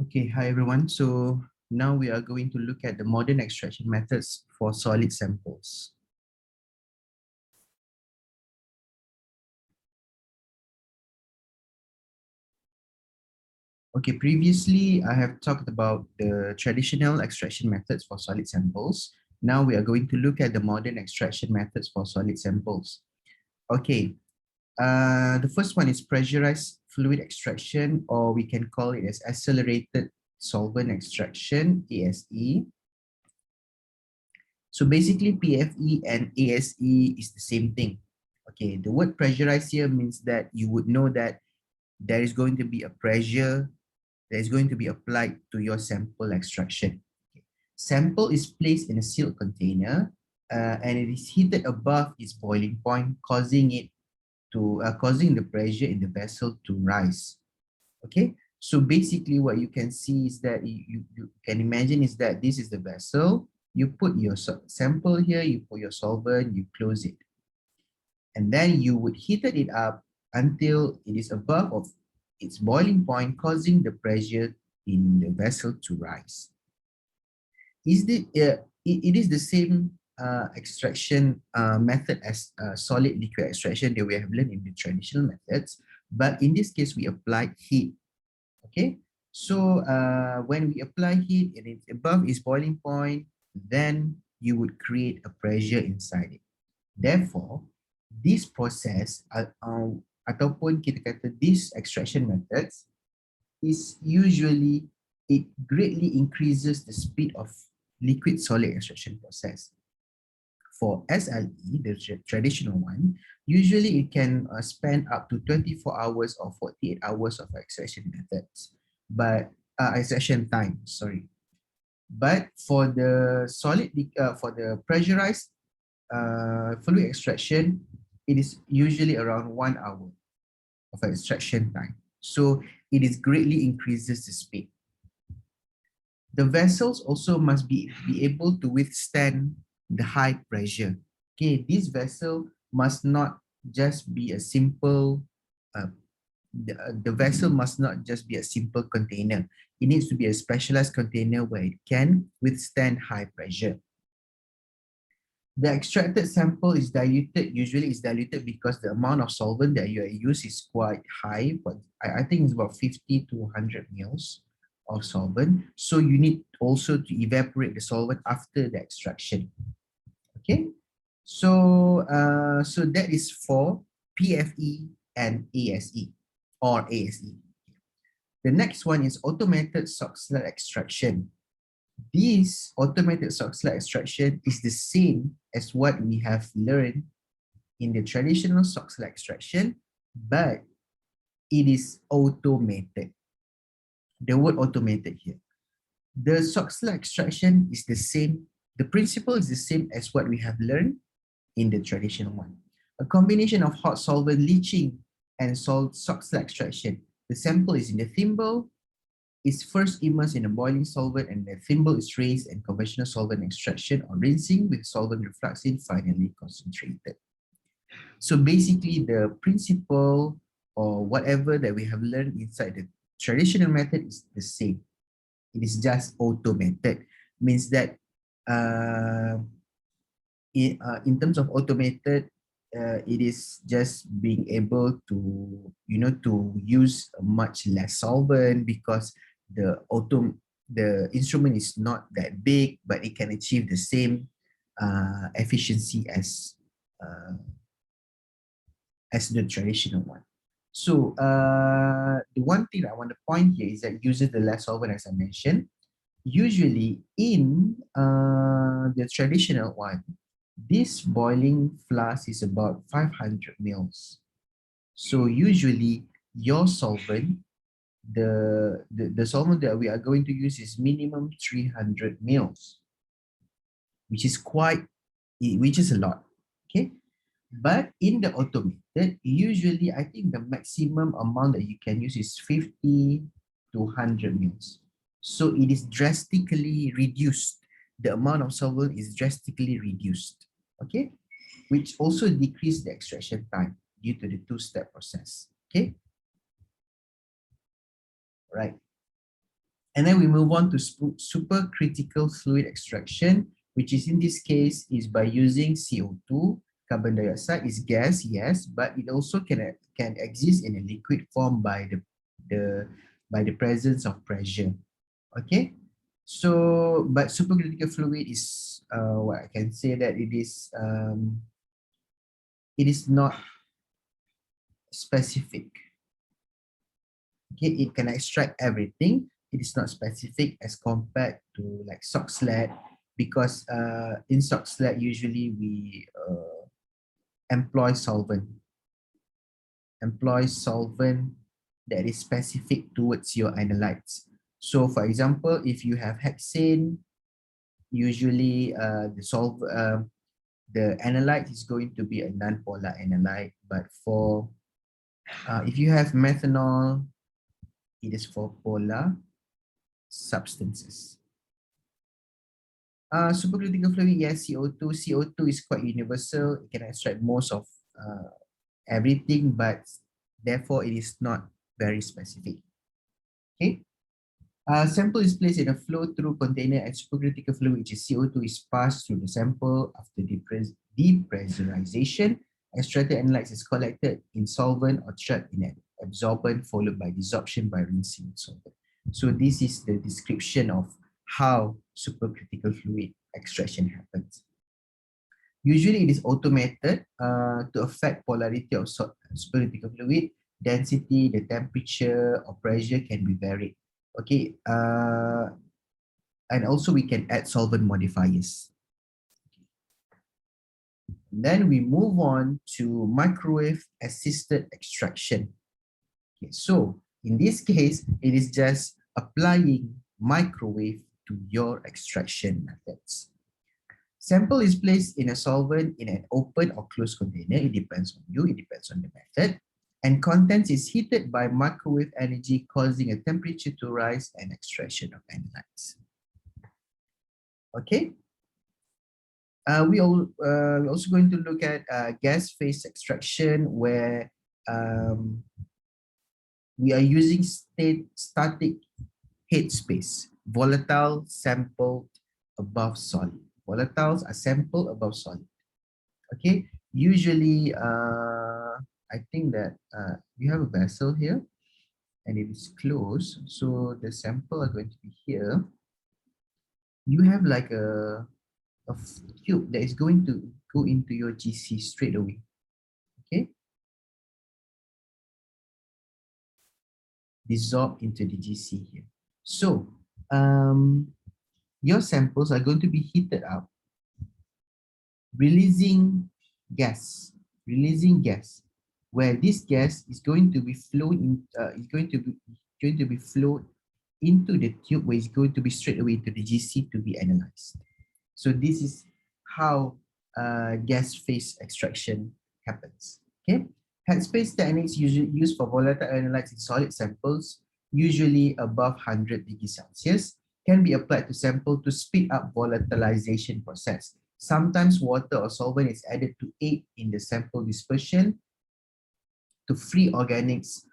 Okay, hi everyone. So now we are going to look at the modern extraction methods for solid samples. Okay, previously I have talked about the traditional extraction methods for solid samples. Now we are going to look at the modern extraction methods for solid samples. Okay, the first one is pressurized fluid extraction, or we can call it as accelerated solvent extraction, ASE. So basically PFE and ASE is the same thing. Okay, the word pressurized here means that you would know that there is going to be a pressure that is going to be applied to your sample extraction. Okay. Sample is placed in a sealed container and it is heated above its boiling point, causing the pressure in the vessel to rise. Okay, so basically what you can see is that you can imagine is that this is the vessel. You put your sample here, you put your solvent, you close it, and then you would heat it up until it is above of its boiling point, causing the pressure in the vessel to rise. It is the same extraction method as solid liquid extraction that we have learned in the traditional methods, but in this case we applied heat. Okay, so when we apply heat and it's above its boiling point, then you would create a pressure inside it. Therefore, this process ataupun kita kata these extraction methods is usually, it greatly increases the speed of liquid solid extraction process. For SLE, the traditional one, usually it can spend up to 24 hours or 48 hours of extraction methods, but extraction time, sorry. But for the for the pressurized fluid extraction, it is usually around 1 hour of extraction time. So it is greatly increases the speed. The vessels also must be able to withstand the high pressure. Okay, this vessel must not just be a simple, the vessel must not just be a simple container. It needs to be a specialized container where it can withstand high pressure. The extracted sample is diluted, usually is diluted because the amount of solvent that you use is quite high, but I think it's about 50 to 100 mils of solvent. So you need also to evaporate the solvent after the extraction. Okay, so so that is for PFE and ASE or ASE. The next one is automated sock slide extraction. This automated sock slide extraction is the same as what we have learned in the traditional sock slide extraction, but it is automated. The word automated here. The sock slide extraction is the same. The principle is the same as what we have learned in the traditional one. A combination of hot solvent leaching and sock slide extraction. The sample is in the thimble, is first immersed in a boiling solvent, and the thimble is raised, and conventional solvent extraction or rinsing with solvent refluxing finally concentrated. So basically the principle or whatever that we have learned inside the traditional method is the same. It is just automated. Means that in terms of automated, it is just being able to, to use much less solvent because the instrument is not that big, but it can achieve the same efficiency as the traditional one. So the one thing I want to point here is that it uses the less solvent, as I mentioned. Usually in the traditional one, this boiling flask is about 500 mils. So usually your solvent, the solvent that we are going to use is minimum 300 mils, which is a lot, okay? But in the automated, usually I think the maximum amount that you can use is 50 to 100 mils. So it is drastically reduced. The amount of solvent is drastically reduced, okay? Which also decrease the extraction time due to the two-step process, okay? Right. And then we move on to supercritical fluid extraction, which is in this case is by using CO2. Carbon dioxide is gas, yes, but it also can exist in a liquid form by the presence of pressure. Okay, so but supercritical fluid is what I can say that it is not specific. Okay, it can extract everything. It is not specific as compared to like sock slag, because in sock slag usually we employ solvent that is specific towards your analytes. So for example, if you have hexane, usually the analyte is going to be a non-polar analyte, but for if you have methanol, it is for polar substances. Supercritical fluid, yes, CO2. CO2 is quite universal. It can extract most of everything, but therefore it is not very specific. Okay. Sample is placed in a flow-through container and supercritical fluid, which is CO2, is passed through the sample after depressurization. Extracted analytes is collected in solvent or trapped in an absorbent, followed by desorption by rinsing in solvent. So this is the description of how supercritical fluid extraction happens. Usually it is automated to affect polarity of supercritical fluid. Density, the temperature or pressure can be varied. Okay, and also we can add solvent modifiers. Then we move on to microwave assisted extraction. Okay, so in this case, it is just applying microwave to your extraction methods. Sample is placed in a solvent in an open or closed container. It depends on you, it depends on the method. And contents is heated by microwave energy, causing a temperature to rise and extraction of analytes. Okay. We're also going to look at gas phase extraction, where we are using static headspace, volatile sampled above solid. Volatiles are sampled above solid. Okay, usually I think that you have a vessel here and it is closed, so the sample are going to be here. You have like a tube that is going to go into your GC straight away. Okay, dissolve into the GC here. So your samples are going to be heated up, releasing gas, where this gas is going to be flowing flowed into the tube, where it's going to be straight away to the GC to be analyzed. So this is how gas phase extraction happens. Okay, headspace techniques usually used for volatile analytes in solid samples, usually above 100 degrees Celsius, can be applied to sample to speed up volatilization process. Sometimes water or solvent is added to aid in the sample dispersion to free organics